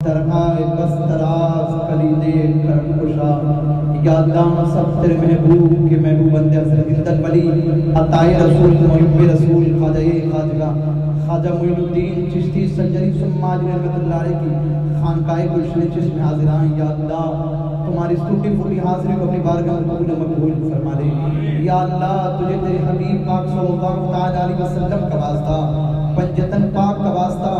درگاہ بستراز کلیدے کرم کشا، یا اللہ سب تیرے محبوب کے محبوب بندے حضرت ہند الولی عطائے رسول محب رسول خواجہ خواجہ معین الدین چشتی سنجری سماجی رحمۃ اللہ علیہ کی خانقاہ گلشن چشت میں حاضران، یا اللہ تمہاری ٹوٹی پھوٹی حاضری کو اپنی بارگاہ میں قبول مقبول فرما لے۔ یا اللہ تجھے تیرے حبیب پاک صلی اللہ تعالی علیہ وسلم کا واسطہ، پنجتن پاک کا واسطہ،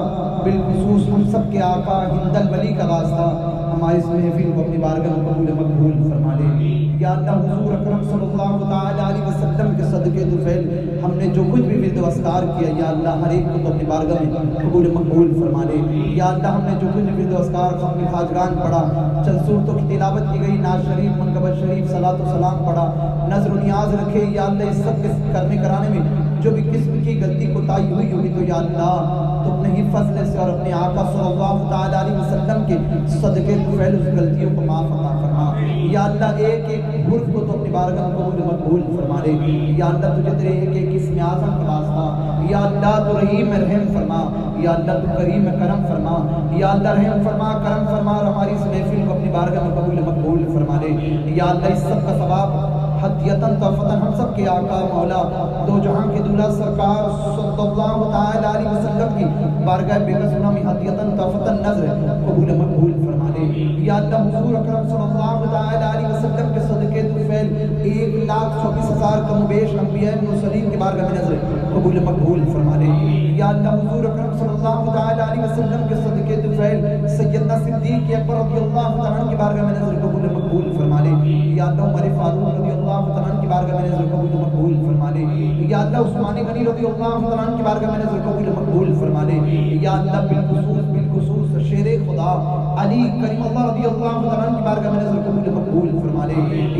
بالخصوص ہم سب کے آقا ہند الولی کا واسطہ ہماری اس محفل کو اپنی بارگاہ میں قبول مقبول فرما لے۔ یا اللہ حضور اکرم صلی اللہ تعالی علیہ وسلم کے صدقے طفیل ہم نے جو کچھ بھی ورد و اذکار کیا، یا اللہ ہر ایک کو تو اپنی بارگاہ میں قبول مقبول فرما لے۔ یا اللہ ہم نے جو کچھ بھی ورد و اذکار ختم خواجگان پڑھا، چند صورتوں کی تلاوت کی گئی، نعت شریف منقبت شریف صلاۃ و سلام پڑھا، نظر و نیاز رکھے، یا اللہ اس سب کے کرنے کرانے میں جو بھی قسم کی غلطی کوتاہی ہوئی ہوگی تو یا اللہ تو اپنے ہی فضل سے اور اپنے آقا صلی اللہ تعالی علیہ وسلم کے صدقے طفیل اس غلطیوں کو معاف عطا فرما۔ یا اللہ ایک ایک حرف کو تو اپنی بارگاہ میں قبول مقبول فرما لے۔ یا اللہ تجھے تیرے ایک ایک اسم اعظم کا واسطہ، یا اللہ تو رحیم رحم فرما، یا اللہ تو کریم کرم فرما، یا اللہ رحم فرما کرم فرما اور ہماری اس محفل کو اپنی بارگاہ میں قبول مقبول فرما لے۔ یا اللہ اس سب کا ثواب ہدیتاً تحفتاً ہم سب کے آقا مولا دو جہاں کے دولہ سرکار صلی اللہ تعالی علیہ وسلم کی بارگاہ بے میں ہدیتاً تحفتاً نظر قبول مقبول فرما لے۔ یا اللہ حضور اکرم صلی اللہ تعالی علیہ وسلم کے صدقے طفیل 1,24,000 کم بیش انبیاء مرسلین کے بارگاہ میں نظر قبول مقبول فرما لے۔ یا اللہ حضور اکرم صلی اللہ تعالی علیہ وسلم کے صدقے طفیل سیدنا صدیق اکبر رضی اللہ تعالیٰ کی بارگاہ میں نظر قبول مقبول فرما لے۔ یا اللہ عمر فاروق رضی اللہ تعالیٰ کی بارگاہ میں نظر قبول مقبول فرما لے۔ یا اللہ عثمان غنی رضی اللہ تعالیٰ کی بارگاہ میں نظر قبول مقبول فرما لے۔ یا اللہ بالخصوص شیر خدا علی کریم اللہ رضی اللہ تعالیٰ کی بارگاہ میں نظر قبول مقبول فرما لے۔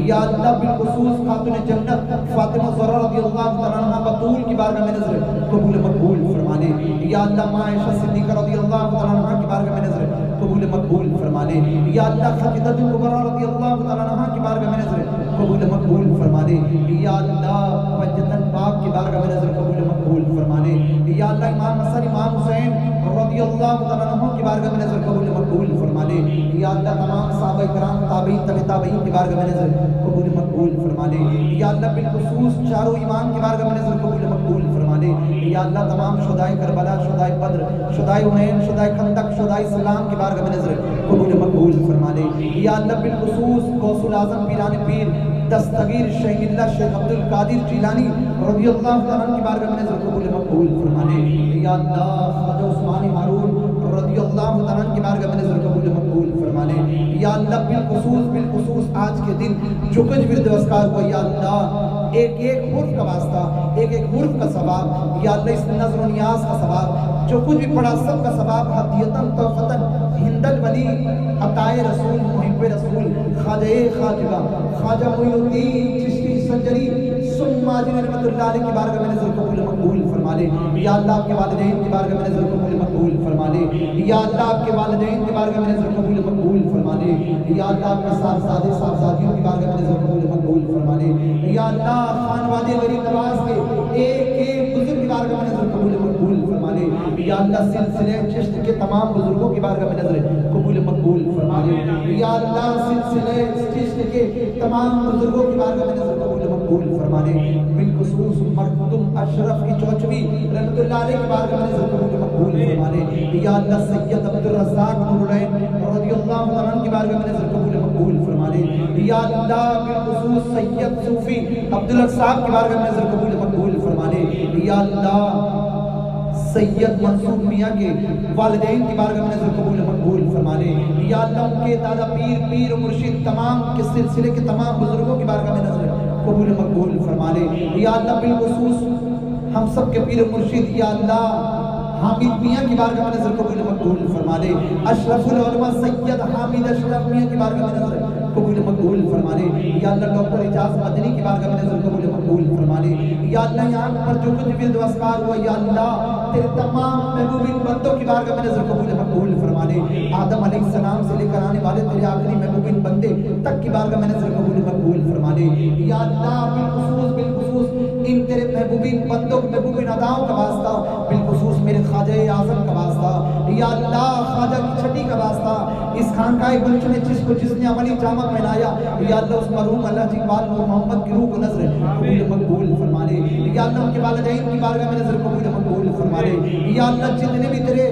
یا اللہ بالخصوص خاتون جنت فاطمہ زہرا رضی اللہ تعالیٰ عنہا بطول کی بارگاہ میں نظر قبول مقبول فرما لے۔ یا اللہ ماں عائشہ صدیقہ رضی اللہ تعالیٰ عنہا کی بارگاہ میں نظر قبول مقبول فرما لے۔ یا اللہ خدیجہ کبریٰ رضی اللہ تعالیٰ عنہا کی بارگاہ میں نظر قبول مقبول فرما لے۔ یا اللہ پنجتن پاک کی بارگاہ میں نظر قبول مقبول فرما لے۔ یا اللہ امام حسن امام حسین رضی اللہ تعالیٰ عنہ کی بارگاہ میں نظر قبول مقبول فرما لے۔ یا اللہ تمام صحابہ کرام تابعین تبع تابعین کی بارگاہ میں نظر قبول مقبول فرما لے۔ یا اللہ بالخصوص چاروں امام کی بارگاہ میں نظر قبول مقبول فرما لے۔ یا اللہ تمام شہدائے کربلا، شہدائے بدر، شہدائے حنین، شہدائے خندق، شہدائے اسلام کی بارگاہ میں نظر قبول مقبول فرما لے۔ یا اللہ بالخصوص غوث الاعظم پیران پیر دستگیر شیخ اللہ شیخ عبد القادر جیلانی رضی اللہ تعالیٰ کی بارگاہ میں نظر قبول مقبول فرما لے۔ یا اللہ خواجہ عثمان ہارون رضی اللہ تعالیٰ کی بارگاہ میں نظر قبول مقبول فرما لے۔ یا اللہ بالخصوص آج کے دن جو کچھ ورد و اذکار ہوا، یا اللہ ایک ایک حرف کا واسطہ، ایک ایک حرف کا ثواب، یا اللہ اس نظر و نیاز کا ثواب، جو کچھ بھی پڑھا سب کا ثواب ہدیتاً تحفتاً ہند الولی عطائے رسول محب رسول خواجہ معین الدین چشتی سنجری سماجی رحمۃ اللہ علیہ کی بارگاہ میں نظر قبول مقبول فرما لے۔ یا اللہ آپ کے والدین کی بارگاہ میں نظر قبول مقبول فرما لے۔ یا اللہ آپ کے والدین کی بارگاہ میں نظر قبول مقبول فرما لے۔ یا اللہ آپ کے صاحبزادے صاحبزادیوں کی بارگاہ میں نظر قبول مقبول فرما لے۔ یا اللہ خانوادے غریب نواز کے ایک ایک بزرگ کی بارگاہ میں نظر قبول مقبول فرما لے۔ یا اللہ سلسلہ چشت کے تمام بزرگوں کی بارگاہ میں نظر قبول مقبول فرما لے۔ یا اللہ سلسلہ چشت کے تمام بزرگوں کی بارگاہ میں نظر قبول مقبول فرما لے۔ بالخصوص مخدوم اشرف کی چوچوی رحمۃ اللہ علیہ کی بارگاہ میں نظر قبول مقبول فرما لے۔ یا اللہ سید عبد الرزاق نورالعین رضی اللہ تعالیٰ عنہ کی بارگاہ میں نظر قبول مقبول فرما لے۔ یا اللہ بالخصوص سید صوفی عبد الرزاق کی بارگاہ میں نظر قبول مقبول فرما لے۔ یا اللہ سید منصور میاں کے والدین کی بارگاہ میں نظر قبول مقبول فرما لے۔ یا اللہ ان کے دادا پیر و مرشد تمام کے سلسلے کے تمام بزرگوں کی بارگاہ میں نظر قبول مقبول فرما لے۔ یا اللہ بالخصوص ہم سب کے پیر و مرشد یا اللہ حامد میاں کی بارگاہ میں نظر قبول مقبول فرما لے۔ اشرف العلماء سید حامد اشرف میاں کی بارگاہ میں نظر قبول مقبول فرما لے۔ یا اللہ ڈاکٹر اعجاز مدنی کی بارگاہ میں نظر قبول مقبول فرما لے۔ یا اللہ یہاں پر جو کچھ ورد و اذکار ہوا، یا اللہ تیرے تمام محبوبین بندوں کی بارگاہ میں نظر قبول مقبول فرما لے۔ آدم علیہ السلام سے لے کر آنے والے تیرے آخری محبوبین بندے تک کی بارگاہ میں نظر قبول مقبول فرما لے۔ یا اللہ بالخصوص ان تیرے محبوبین بندوں کے محبوبین اداؤں کا واسطہ بالخصوص میرے خواجہ اعظم کا واسطہ، یا اللہ خواجہ کی چھٹی کا واسطہ، اس خانقاہ گلشن چشت کو جس نے عملی جامہ پہنایا، یا اللہ اس مرحوم اللہ جی اقبال نور محمد کی روح کو نظر قبول مقبول فرما لے، یا اللہ ان کے والدین کی بارگاہ میں نظر قبول مقبول فرما لے، یا اللہ جتنے بھی تیرے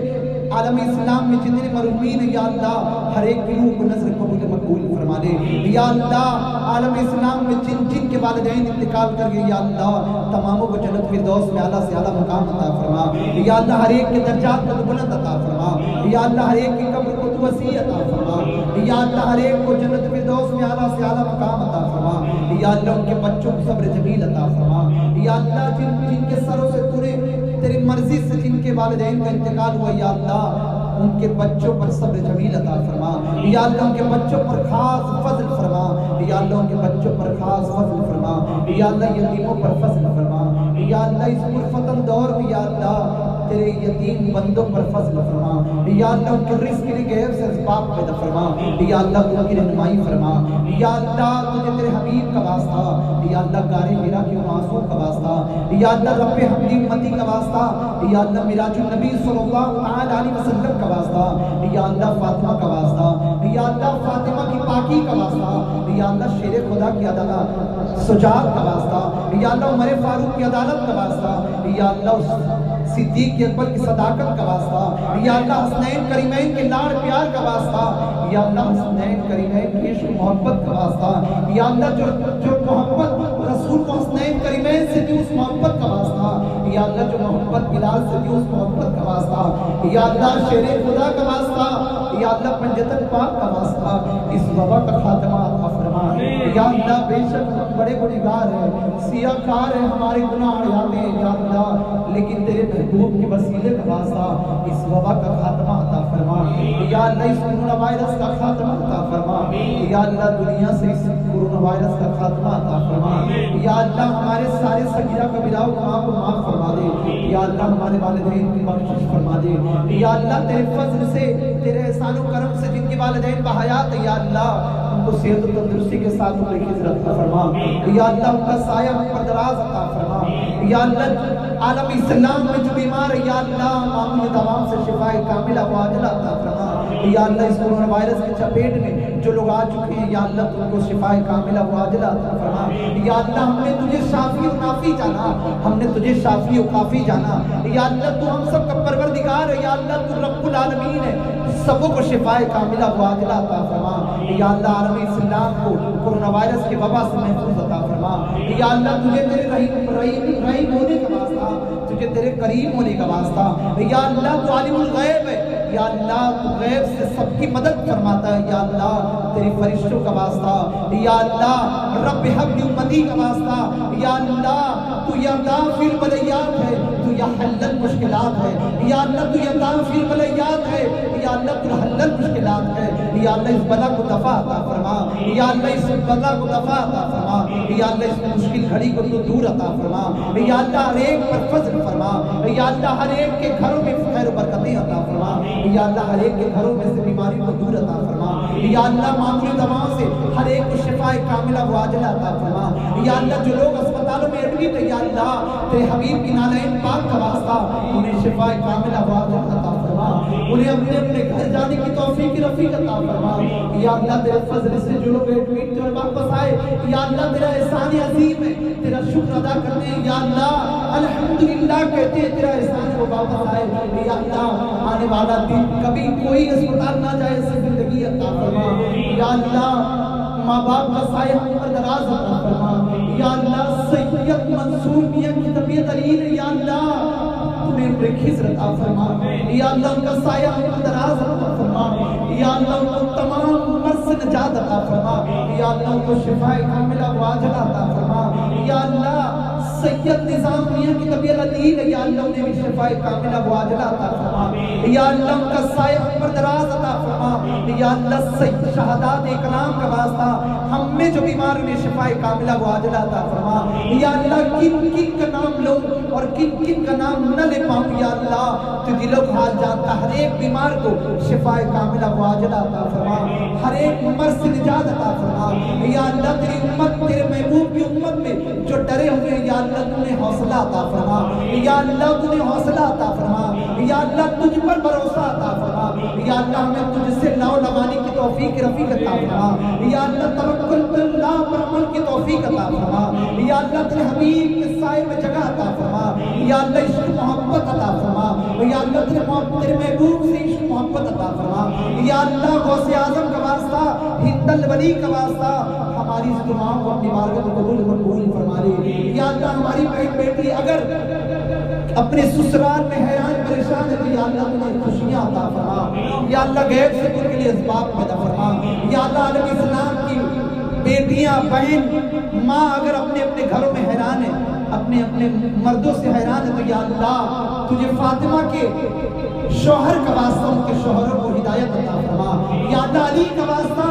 عالم اسلام میں جتنے مرحومین ہیں یا اللہ ہر ایک کی روح کو نظر قبول مقبول فرما دے، یا اللہ عالم اسلام میں جن کے والدین انتقال کر گئے یا اللہ تماموں کو جنت فردوس میں اعلیٰ سے اعلیٰ مقام عطا فرما، یا اللہ ہر ایک کے درجات کو بلند عطا فرما، یا اللہ ہر ایک کی قبر کو وسیع عطا فرما، یا اللہ ہر ایک کو جنت فردوس میں اعلیٰ سے اعلیٰ مقام عطا فرما، یا اللہ ان کے بچوں کو صبر جمیل عطا فرما، یا اللہ جن کے سروں سے تیری مرضی سے جن کے والدین کا انتقال ہوا یا اللہ ان کے بچوں پر صبر جمیل عطا فرما، یا اللہ ان کے بچوں پر خاص فضل فرما، یا اللہ ان کے بچوں پر خاص فضل فرما، یا اللہ یتیموں پر فضل فرما، یا اللہ اس پرفتن دور میں یا اللہ تیرے یتیم بندوں پر فضل فرما، یا اللہ ان کے رزق کے لیے غیب سے اسباب پیدا فرما، یا اللہ تو ان کی رہنمائی فرما، یا اللہ تجھے تیرے حبیب کا واسطہ، یا اللہ غار حرا کے معصوم کا واسطہ، یا اللہ رب حمدی امتی کا واسطہ، یا اللہ معراج النبی صلی اللہ علیہ وسلم کا واسطہ، یا اللہ فاطمہ کا واسطہ، یا اللہ فاطمہ کی پاکی کا واسطہ، یا اللہ شیر خدا کی عدالت سجاد کا واسطہ، یا اللہ عمر فاروق کی عدالت کا واسطہ، یا اللہ صدیق اکبر کی صداقت کا واسطہ، یا اللہ حسنین کریمین کے لاڑ پیار کا واسطہ، یا اللہ حسنین کریمین کی عشق محبت کا واسطہ، یا اللہ جو محبت رسول کو حسنین کریمین سے دی اس محبت کا واسطہ، یا اللہ جو محبت بلال سے دی اس محبت کا واسطہ، یا اللہ شیر خدا کا واسطہ، یا اللہ پنجتن پاک کا واسطہ اس وبا کا خاتمہ عطا فرما، یا اللہ بے شک ہم بڑے گنہگار ہیں، سیاہ کار ہیں، ہمارے گناہ اڑاتے ہیں یا اللہ، لیکن تیرے محبوب کے وسیلے کا واسطہ اس وبا کا خاتمہ عطا فرما، یا اللہ اس کورونا وائرس کا خاتمہ عطا فرما، یا اللہ دنیا سے اس کورونا وائرس کا خاتمہ عطا فرما، یا اللہ ہمارے سارے صغیرہ کبیرہ گناہ کو معاف فرما دے، یا اللہ ہمارے والدین کی بخشش فرما دے، یا اللہ تیرے فضل سے تیرے احسان و کرم سے جن کے والدین بحیات ہے یا اللہ ان کو صحت و تندرستی کے ساتھ ان کی عزت فرما، یا اللہ ان کا سایہ ہم پر دراز عطا فرما، یا اللہ عالم اسلام میں جو بیمار ہے یا اللہ معمول دوام سے شفا کاملہ و عاجلہ عطا فرما، یا اللہ اس کورونا وائرس کے چپیٹ میں جو لوگ آ چکے ہیں یا اللہ تو ان کو شفا کاملہ و عاجلہ عطا فرما، یا اللہ ہم نے تجھے شافی و نافی جانا، ہم نے تجھے شافی و کافی جانا، یا اللہ تو ہم سب کا پروردگار ہے، یا اللہ تو رب العالمین ہے، سبوں کو شفا کاملہ و عاجلہ عطا فرما، یا اللہ عالم اسلام کو کورونا وائرس کے وبا سے محفوظ عطا فرما، یا اللہ تجھے تیرے رحیم ہونے کا واسطہ، تجھے تیرے کریم ہونے کا واسطہ، یا اللہ تو عالم الغیب ہے، یا اللہ تو غیب سے سب کی مدد فرماتا ہے، یا اللہ تیری فرشتوں کا واسطہ، یا اللہ رب حبل امتی کا واسطہ، یا اللہ تو یا دافع البلیات ہے، تو یا حل المشکلات ہے، یا اللہ تو یا دافع البلیات ہے، یا اللہ تو حل المشکلات ہے، یا اللہ اس بلا کو دفع عطا فرما، یا اللہ اس بلا کو دفع عطا فرما، یا اللہ اس مشکل گھڑی کو تو دور عطا فرما، یا اللہ ہر ایک پر فضل فرما، یا اللہ ہر ایک کے گھروں میں خیر و برکتیں عطا فرما، یا اللہ ہر ایک کے گھروں میں سے بیماری کو دور عطا فرما، یا اللہ معمولی دواؤں سے ہر ایک کو شفا کاملہ و عاجلہ عطا فرما، یا اللہ جو لوگ اسپتالوں میں ایڈمٹ ہیں یا اللہ تیرے حبیب کی نالین پاک کا واسطہ انہیں شفا کاملہ و عاجلہ عطا فرما، انہیں اپنے گھر جانے کی توفیق رفیق عطا فرما، یا اللہ تیرے فضل سے جو لوگ ایڈمٹ اور واپس آئے یا اللہ تیرا احسان عظیم ہے، تیرا شکر ادا کرتے ہیں یا اللہ الحمدللہ کہتے ہیں تیرا احسان کو واپس آئے، یا اللہ آنے والا دن کبھی کوئی اسپتال نہ جائے سے زندگی عطا فرما، یا اللہ ماں باپ کا سایہ ہم پر دراز عطا فرما، یا اللہ سید منصور میاں کی طبیعت علیل ہے یا اللہ تمہیں ان پر خضر عطا فرما، یا اللہ ان کا سایہ ہم پر دراز عطا فرما، یا اللہ ان کو تمام مرض سے نجات عطا فرما، یا اللہ ان کو شفا کاملہ و عاجلہ عطا فرما، یا اللہ سید نظام میاں کی طبیعت علیل ہے یا اللہ انہیں بھی شفا کاملہ و عاجلہ عطا فرما، یا اللہ ان کا سایہ ہم پر دراز عطا فرما، یا اللہ سید شہادات اکرام کا واسطہ ہم میں جو بیمار انہیں شفا کاملہ و عاجلہ عطا فرما، یا اللہ کن کن کا نام لو اور کن کن کا نام نہ لے پاؤں یا اللہ تو دل و حال جانتا، ہر ایک بیمار کو شفا کاملہ و عاجلہ عطا فرما، ہر ایک مرض سے نجات عطا فرما، یا اللہ تیری امت تیرے محبوب کی امت میں جو ڈرے ہوئے یا اللہ تو انہیں حوصلہ عطا فرما، یا اللہ تو انہیں حوصلہ عطا فرما، یا اللہ تجھ پر بھروسہ عطا فرما، یا اللہ ہمیں تجھ سے لو لگانے کی توفیق رفیق عطا فرما، یا اللہ توکل اللہ پر عمل کی توفیق عطا فرما، یا اللہ تیرے حبیب کے سائے میں جگہ عطا فرما، یا اللہ عشق محبت عطا فرما، یا اللہ تیرے محبوب سے عشق محبت عطا فرما، یا اللہ غوث اعظم کا واسطہ، ہند الولی کا واسطہ ہماری اس دعاؤں کو اپنی بارگاہ میں قبول فرما لے۔ یا اللہ ہماری بہن بیٹی اگر اپنے سسرال میں حیران پریشان ہے تو یا اللہ تمہیں خوشیاں عطا فرما، یا اللہ غیب سے ان کے لیے اسباب پیدا فرما، یا اللہ عالم اسلام کی بیٹیاں بہن ماں اگر اپنے اپنے گھروں میں حیران ہے، اپنے اپنے مردوں سے حیران ہے تو یا اللہ تجھے فاطمہ کے شوہر کا واسطہ ان کے شوہروں کو ہدایت عطا فرما، یا اللہ علی کا واسطہ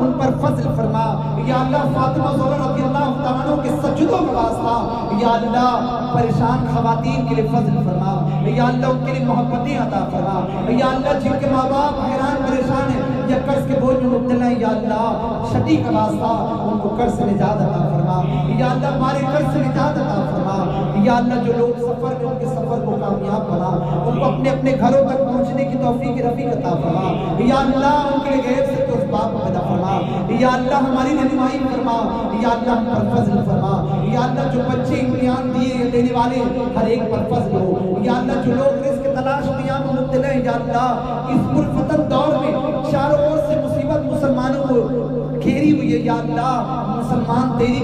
ان پر فضل فرما، یا اللہ فاطمہ زہرا رضی اللہ تعالیٰ عنہ کے سجدوں کا واسطہ یا اللہ پریشان خواتین کے لیے فضل فرما، یا اللہ ان کے لیے محبتیں عطا فرما، یا اللہ جن کے ماں باپ حیران پریشان ہیں یا قرض کے بوجھ میں مبتلا ہیں یا اللہ شدی کا واسطہ ان کو قرض سے نجات عطا فرما، یا اللہ ہمارے قرض سے نجات عطا فرما، یا اللہ جو لوگ سفر میں ان کے سفر کو کامیاب بنا، ان کو اپنے اپنے گھروں تک پہنچنے کی توفیق رفیق عطا فرما، یا اللہ ان کے لیے غیب سے تو اسباب پیدا فرما، یا اللہ ہماری رہنمائی فرما، یا اللہ ہم پر فضل فرما، یا اللہ جو بچے امتحان دیے دینے والے ہر ایک پر فضل ہو، یا اللہ جو لوگ رزق تلاش میں یہاں مبتلا ہیں یا اللہ اس پرفتن دور میں چاروں اور سے مصیبت مسلمانوں کو گھیری ہوئی ہے، یا اللہ مسلمان تیری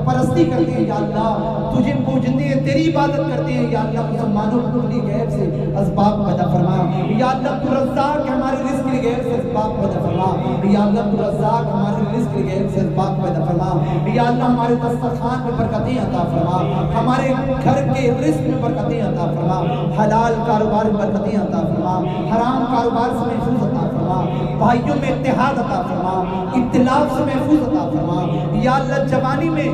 پرستی کرتے ہیں یا اللہ تجھے پوجتے ہیں تیری عبادت کرتے ہیں، یا اللہ مسلمانوں کو اپنی غیب سے اسباب پیدا فرما، یا اللہ تو رزاق ہمارے رزق کے غیب سے اسباب پیدا فرما، یا اللہ تو رزاق ہمارے رزق کے غیب سے اسباب پیدا فرما، یا اللہ ہمارے دسترخوان میں برکتیں عطا فرما، ہمارے گھر کے رزق میں برکتیں عطا فرما، حلال کاروبار میں برکتیں عطا فرما، حرام کاروبار سے محفوظ عطا فرما، بھائیوں میں اتحاد عطا فرما، اختلاف سے محفوظ عطا فرما، یا اللہ جوانی میں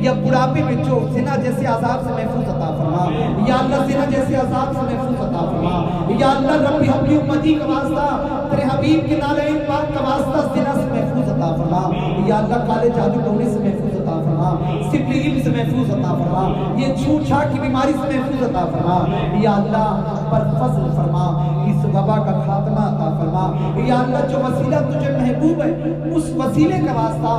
یا بڑھاپے میں جو زنا جیسے عذاب سے محفوظ عطا فرما، یا اللہ زنا جیسے عذاب سے محفوظ عطا فرما، یا اللہ ربی حبی امتی کا واسطہ تیرے حبیب کے نالین پاک کا واسطہ زنا سے محفوظ عطا فرما، یا اللہ کالے جادو ٹونے سے محفوظ عطا فرما، سپلیگی سے محفوظ عطا فرما، یہ چھوٹ چھاٹ کی بیماری سے محفوظ عطا فرما، یا اللہ پر فضل فرما، اس وبا کا خاتمہ عطا فرما، یا اللہ جو وسیلہ تجھے محبوب ہے اس وسیلے کا واسطہ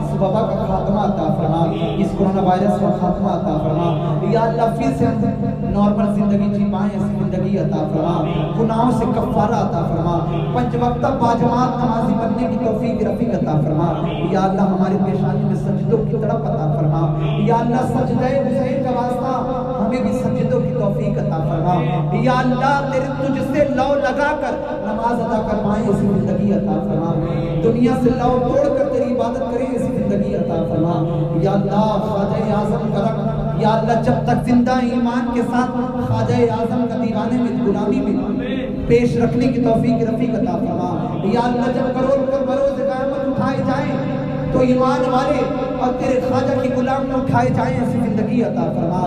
اس وبا کا خاتمہ عطا فرما، اس کرونا وائرس کا خاتمہ عطا فرما، یا اللہ پھر سے نارمل زندگی جی پائیں ایسی زندگی عطا فرما، گناہوں سے کفارہ عطا فرما، 5 وقتہ باجماعت نمازی بننے کی توفیق رفیق عطا فرما، یا اللہ ہمارے پیشانی میں سجدوں کی تڑپ عطا فرما، یا اللہ سجدہ حسین کا واسطہ ہمیں بھی سجدوں کی توفیق عطا فرما، یا اللہ تجھ سے لو لگا کر نماز ادا کر پائیں ایسی زندگی عطا فرما، دنیا سے لو توڑ کر تیری عبادت کریں ایسی زندگی عطا فرما، یا اللہ خواجہ اعظم کا رکھ، یا اللہ جب تک زندہ ایمان کے ساتھ خواجہ اعظم کا دیوانے میں غلامی میں پیش رکھنے کی توفیق رفیق عطا فرما، یا اللہ جب کروڑ پر بروز قیامت اٹھائے جائیں تو ایمان والے اور تیرے خواجہ کی غلام میں اٹھائے جائیں ایسی زندگی عطا فرما،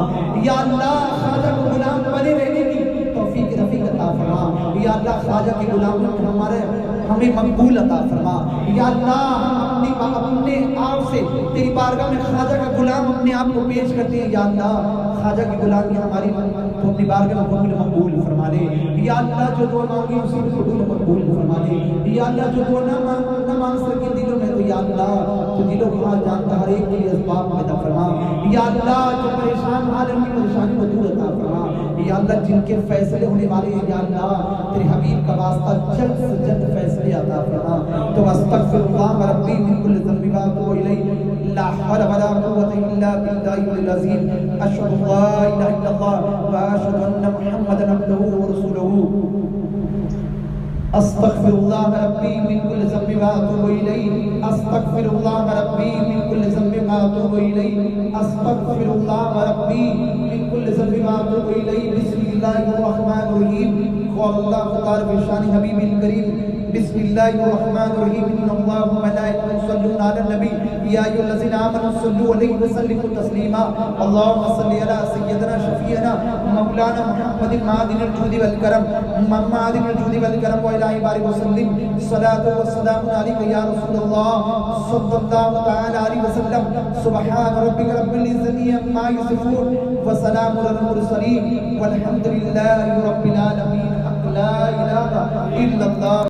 یا اللہ خواجہ کو غلام بنے رہنے کی توفیق رفیق عطا فرما، یا اللہ خواجہ کی غلامی میں ہمیں مقبول عطا فرما، یا اللہ ہم اپنے آپ سے تیری بارگاہ میں خواجہ کا غلام اپنے آپ کو پیش کرتے ہیں، یا اللہ خواجہ کی غلامی ہماری تو اپنی بارگاہ میں مقبول فرما لے، یا اللہ جو دعا مانگی اسی کو مقبول فرما لے، یا اللہ جو دعا نہ مانگ سکے دلوں میں تو یا اللہ تو دلوں کو حال جانتا ہر ایک کے لیے اسباب پیدا فرما، یا اللہ جو پریشان حال ان کی پریشانی کو دور عطا فرما، یا اللہ جن کے فیصلے ہونے والے ہیں یا اللہ تیرے حبیب کا واسطہ جلد سے جلد فیصلے عطا فرما، تو استغفر اللہ ربی من کل ذنب واتوب الیہ، لا حول ولا قوة الا باللہ العظیم، اشهد ان لا الہ الا اللہ واشهد ان محمدا عبدہ ورسولہ، استغفر اللہ ربی من کل ذنب واتوب الیہ، استغفر اللہ ربی من کل ذنب واتوب الیہ، استغفر اللہ ربی من کل ذنب واتوب الیہ، بسم اللہ الرحمن الرحیم، قال اللہ تعالی بشان حبیب الکریم، بسم اللہ الرحمن الرحیم، ان اللہ و ملائکۃ يصلون على النبي يا أيها الذين آمنوا صلوا عليه وسلموا تسليما اللهم صل على سيدنا شفيعنا مولانا محمد معدن الجود والكرم معدن الجود والكرم وإلهي بارك وسلم الصلاة والسلام عليك يا رسول الله صلى الله تعالى عليه وسلم سبحان ربك رب العزة عما يصفون وسلام على المرسلين والحمد لله رب العالمين لا إله إلا الله